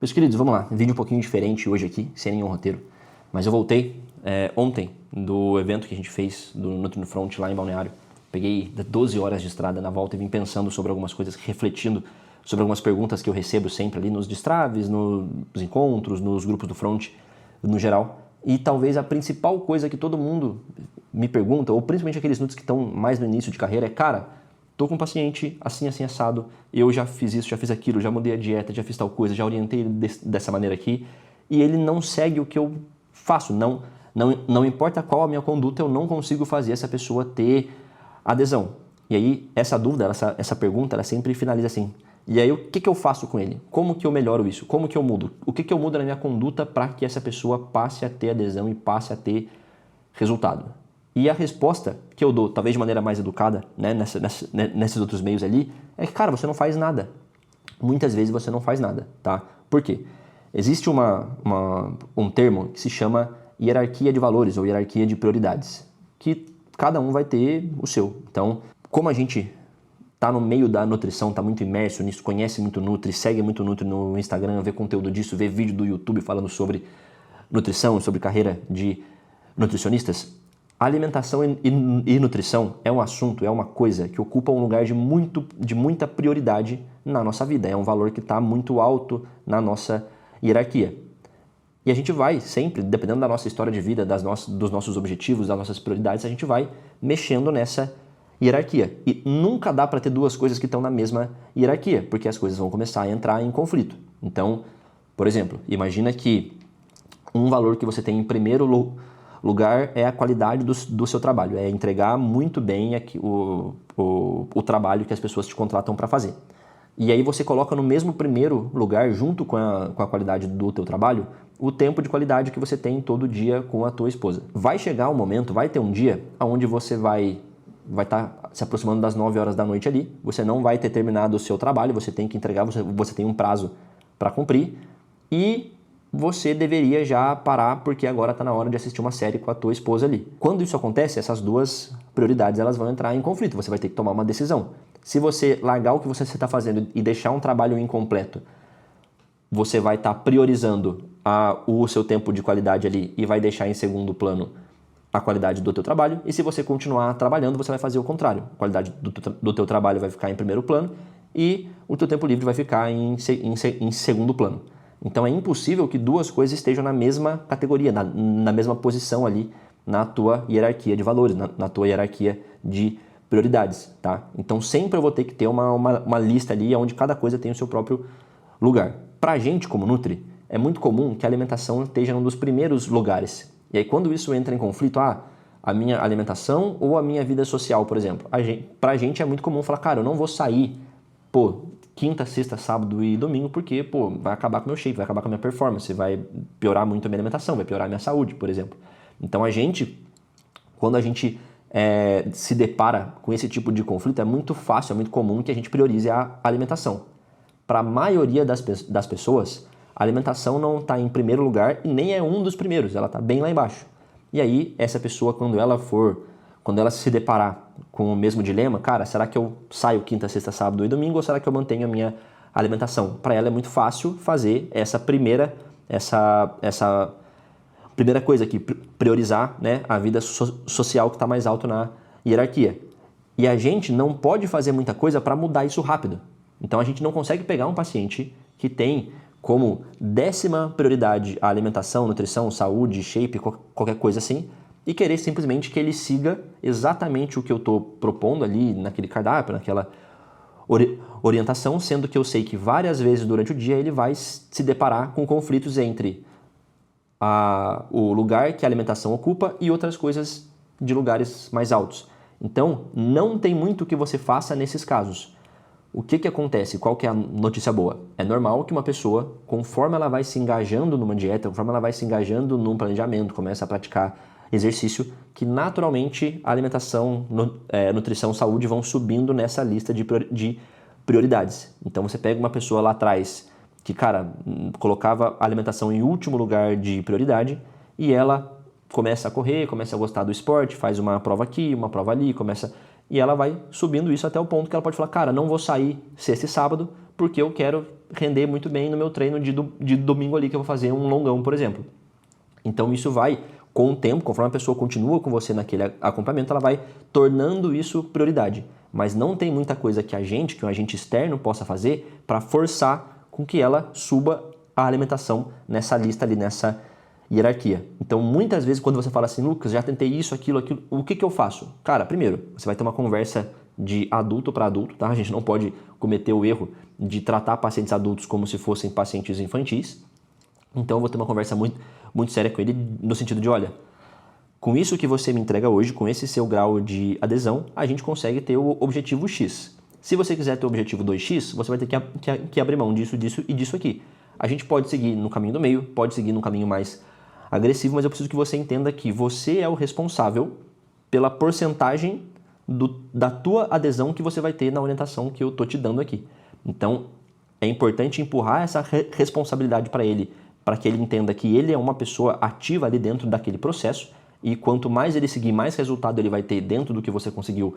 Meus queridos, vamos lá. Vídeo um pouquinho diferente hoje aqui, sem nenhum roteiro. Mas eu voltei ontem do evento que a gente fez do Nutri no Front lá em Balneário. Peguei 12 horas de estrada na volta e vim pensando sobre algumas coisas, refletindo sobre algumas perguntas que eu recebo sempre ali nos destraves, nos encontros, nos grupos do Front, no geral. E talvez a principal coisa que todo mundo me pergunta, ou principalmente aqueles nutres que estão mais no início de carreira, é: cara, tô com um paciente assim, assim, assado, eu já fiz isso, já fiz aquilo, já mudei a dieta, já fiz tal coisa, já orientei ele dessa maneira aqui, e ele não segue o que eu faço. Não importa qual a minha conduta, eu não consigo fazer essa pessoa ter adesão. E aí, essa dúvida, essa pergunta, ela sempre finaliza assim: e aí, o que eu faço com ele? Como que eu melhoro isso? Como que eu mudo? O que eu mudo na minha conduta para que essa pessoa passe a ter adesão e passe a ter resultado? E a resposta que eu dou, talvez de maneira mais educada, né, nesses outros meios ali, é que, cara, você não faz nada. Muitas vezes você não faz nada, tá? Por quê? Existe um termo que se chama hierarquia de valores ou hierarquia de prioridades, que cada um vai ter o seu. Então, como a gente tá no meio da nutrição, tá muito imerso nisso, conhece muito Nutri, segue muito Nutri no Instagram, vê conteúdo disso, vê vídeo do YouTube falando sobre nutrição, sobre carreira de nutricionistas, a alimentação e nutrição é um assunto, é uma coisa que ocupa um lugar de muita prioridade na nossa vida. É um valor que está muito alto na nossa hierarquia. E a gente vai sempre, dependendo da nossa história de vida, dos nossos objetivos, das nossas prioridades, a gente vai mexendo nessa hierarquia. E nunca dá para ter duas coisas que estão na mesma hierarquia, porque as coisas vão começar a entrar em conflito. Então, por exemplo, imagina que um valor que você tem em primeiro lugar é a qualidade do seu trabalho, é entregar muito bem o trabalho que as pessoas te contratam para fazer. E aí você coloca no mesmo primeiro lugar, junto com a qualidade do teu trabalho, o tempo de qualidade que você tem todo dia com a tua esposa. Vai chegar um momento, vai ter um dia onde você vai estar se aproximando das 9 horas da noite ali, você não vai ter terminado o seu trabalho, você tem que entregar, você tem um prazo para cumprir, e você deveria já parar porque agora está na hora de assistir uma série com a tua esposa ali. Quando isso acontece, essas duas prioridades elas vão entrar em conflito, você vai ter que tomar uma decisão. Se você largar o que você está fazendo e deixar um trabalho incompleto, você vai estar priorizando o seu tempo de qualidade ali e vai deixar em segundo plano a qualidade do teu trabalho. E se você continuar trabalhando, você vai fazer o contrário. A qualidade do teu trabalho vai ficar em primeiro plano e o teu tempo livre vai ficar em segundo plano. Então é impossível que duas coisas estejam na mesma categoria, na mesma posição ali na tua hierarquia de valores, na tua hierarquia de prioridades, tá? Então sempre eu vou ter que ter uma lista ali onde cada coisa tem o seu próprio lugar. Pra gente como Nutri, é muito comum que a alimentação esteja num dos primeiros lugares. E aí quando isso entra em conflito, a minha alimentação ou a minha vida social, por exemplo, pra gente é muito comum falar: cara, eu não vou sair, quinta, sexta, sábado e domingo, porque, vai acabar com o meu shape, vai acabar com a minha performance, vai piorar muito a minha alimentação, vai piorar a minha saúde, por exemplo. Então quando a gente se depara com esse tipo de conflito, é muito fácil, é muito comum que a gente priorize a alimentação. Para a maioria das pessoas, a alimentação não está em primeiro lugar e nem é um dos primeiros, ela está bem lá embaixo. E aí, essa pessoa, quando ela se deparar com o mesmo dilema, cara, será que eu saio quinta, sexta, sábado e domingo ou será que eu mantenho a minha alimentação? Para ela é muito fácil fazer essa primeira coisa aqui, priorizar, né, a vida social que está mais alto na hierarquia. E a gente não pode fazer muita coisa para mudar isso rápido. Então a gente não consegue pegar um paciente que tem como 10ª prioridade a alimentação, nutrição, saúde, shape, qualquer coisa assim, e querer simplesmente que ele siga exatamente o que eu estou propondo ali naquele cardápio, naquela orientação, sendo que eu sei que várias vezes durante o dia ele vai se deparar com conflitos entre o lugar que a alimentação ocupa e outras coisas de lugares mais altos. Então, não tem muito o que você faça nesses casos. O que acontece? Qual que é a notícia boa? É normal que uma pessoa, conforme ela vai se engajando numa dieta, conforme ela vai se engajando num planejamento, começa a praticar exercício, que naturalmente a alimentação, nutrição, saúde vão subindo nessa lista de prioridades. Então você pega uma pessoa lá atrás que, cara, colocava a alimentação em último lugar de prioridade e ela começa a correr, começa a gostar do esporte, faz uma prova aqui, uma prova ali, e ela vai subindo isso até o ponto que ela pode falar: cara, não vou sair sexta e sábado porque eu quero render muito bem no meu treino de domingo ali, que eu vou fazer um longão, por exemplo. Então isso vai, com o tempo, conforme a pessoa continua com você naquele acompanhamento, ela vai tornando isso prioridade. Mas não tem muita coisa que um agente externo possa fazer para forçar com que ela suba a alimentação nessa lista ali, nessa hierarquia. Então, muitas vezes, quando você fala assim, Lucas, já tentei isso, aquilo, o que eu faço? Cara, primeiro, você vai ter uma conversa de adulto para adulto, tá? A gente não pode cometer o erro de tratar pacientes adultos como se fossem pacientes infantis. Então, eu vou ter uma conversa muito séria com ele, no sentido de, olha, com isso que você me entrega hoje, com esse seu grau de adesão, a gente consegue ter o objetivo X. Se você quiser ter o objetivo 2X, você vai ter que abrir mão disso, disso e disso aqui. A gente pode seguir no caminho do meio, pode seguir no caminho mais agressivo, mas eu preciso que você entenda que você é o responsável pela porcentagem da tua adesão que você vai ter na orientação que eu tô te dando aqui. Então, é importante empurrar essa responsabilidade para ele que ele entenda que ele é uma pessoa ativa ali dentro daquele processo, e quanto mais ele seguir, mais resultado ele vai ter dentro do que você conseguiu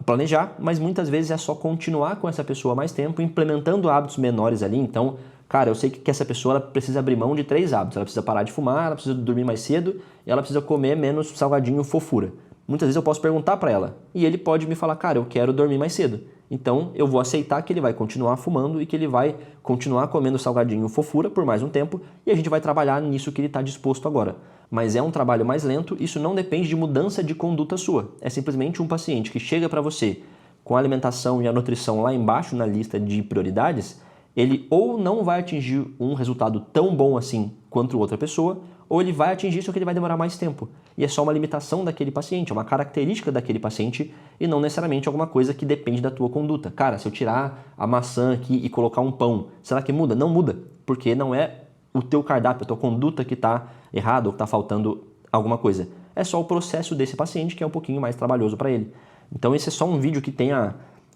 planejar, mas muitas vezes é só continuar com essa pessoa mais tempo, implementando hábitos menores ali. Então, cara, eu sei que essa pessoa ela precisa abrir mão de 3 hábitos. Ela precisa parar de fumar, ela precisa dormir mais cedo e ela precisa comer menos salgadinho fofura. Muitas vezes eu posso perguntar para ela e ele pode me falar, cara, eu quero dormir mais cedo. Então, eu vou aceitar que ele vai continuar fumando e que ele vai continuar comendo salgadinho fofura por mais um tempo e a gente vai trabalhar nisso que ele está disposto agora. Mas é um trabalho mais lento, isso não depende de mudança de conduta sua. É simplesmente um paciente que chega para você com a alimentação e a nutrição lá embaixo na lista de prioridades, ele ou não vai atingir um resultado tão bom assim quanto outra pessoa, ou ele vai atingir, só que ele vai demorar mais tempo. E é só uma limitação daquele paciente, é uma característica daquele paciente e não necessariamente alguma coisa que depende da tua conduta. Cara, se eu tirar a maçã aqui e colocar um pão, será que muda? Não muda, porque não é o teu cardápio, a tua conduta que está errada ou que está faltando alguma coisa. É só o processo desse paciente que é um pouquinho mais trabalhoso para ele. Então esse é só um vídeo que tem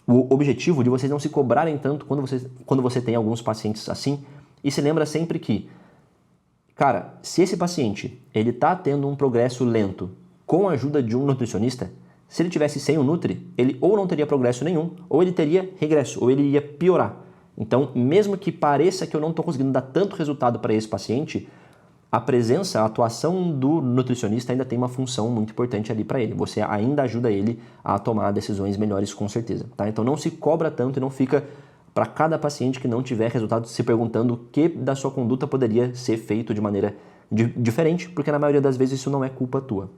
o objetivo de vocês não se cobrarem tanto quando você tem alguns pacientes assim. E se lembra sempre que, cara, se esse paciente ele está tendo um progresso lento com a ajuda de um nutricionista, se ele tivesse sem o Nutri, ele ou não teria progresso nenhum, ou ele teria regresso, ou ele iria piorar. Então, mesmo que pareça que eu não estou conseguindo dar tanto resultado para esse paciente, a presença, a atuação do nutricionista ainda tem uma função muito importante ali para ele. Você ainda ajuda ele a tomar decisões melhores com certeza, tá? Então não se cobra tanto e não fica para cada paciente que não tiver resultado se perguntando o que da sua conduta poderia ser feito de maneira diferente, porque na maioria das vezes isso não é culpa tua.